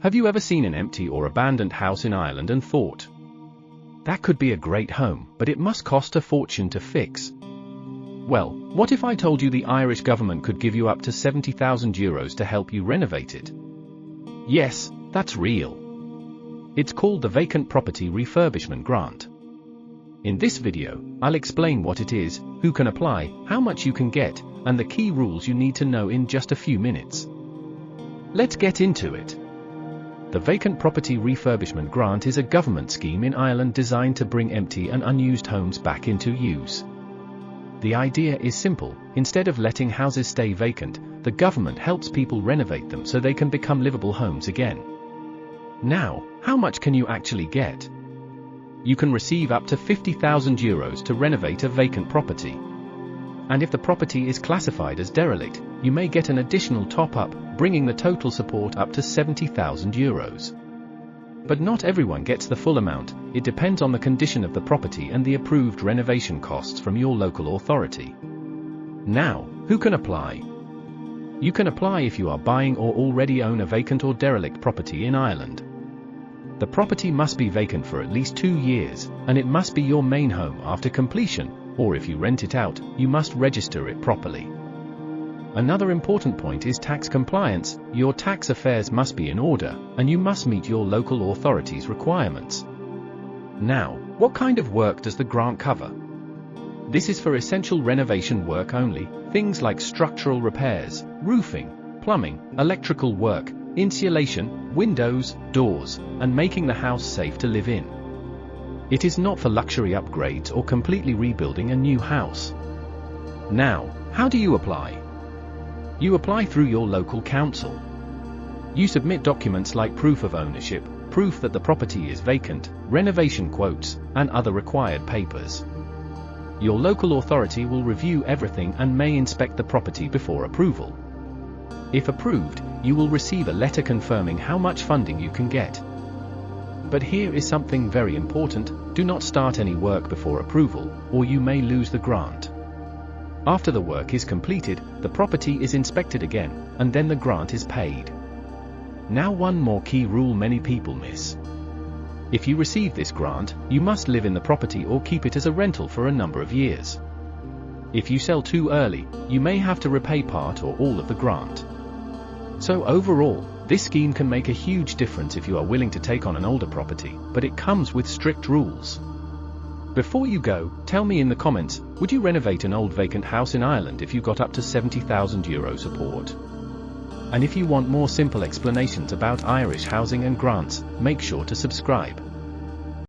Have you ever seen an empty or abandoned house in Ireland and thought, that could be a great home, but it must cost a fortune to fix? Well, what if I told you the Irish government could give you up to €70,000 to help you renovate it? Yes, that's real. It's called the Vacant Property Refurbishment Grant. In this video, I'll explain what it is, who can apply, how much you can get, and the key rules you need to know in just a few minutes. Let's get into it. The Vacant Property Refurbishment Grant is a government scheme in Ireland designed to bring empty and unused homes back into use. The idea is simple: instead of letting houses stay vacant, the government helps people renovate them so they can become livable homes again. Now, how much can you actually get? You can receive up to €50,000 to renovate a vacant property. And if the property is classified as derelict, you may get an additional top-up, bringing the total support up to €70,000. But not everyone gets the full amount. It depends on the condition of the property and the approved renovation costs from your local authority. Now, who can apply? You can apply if you are buying or already own a vacant or derelict property in Ireland. The property must be vacant for at least 2 years, and it must be your main home after completion, or if you rent it out, you must register it properly. Another important point is tax compliance. Your tax affairs must be in order, and you must meet your local authority's requirements. Now, what kind of work does the grant cover? This is for essential renovation work only, things like structural repairs, roofing, plumbing, electrical work, insulation, windows, doors, and making the house safe to live in. It is not for luxury upgrades or completely rebuilding a new house. Now, how do you apply? You apply through your local council. You submit documents like proof of ownership, proof that the property is vacant, renovation quotes, and other required papers. Your local authority will review everything and may inspect the property before approval. If approved, you will receive a letter confirming how much funding you can get. But here is something very important: do not start any work before approval, or you may lose the grant. After the work is completed, the property is inspected again, and then the grant is paid. Now, one more key rule many people miss. If you receive this grant, you must live in the property or keep it as a rental for a number of years. If you sell too early, you may have to repay part or all of the grant. So overall, this scheme can make a huge difference if you are willing to take on an older property, but it comes with strict rules. Before you go, tell me in the comments, would you renovate an old vacant house in Ireland if you got up to €70,000 support? And if you want more simple explanations about Irish housing and grants, make sure to subscribe.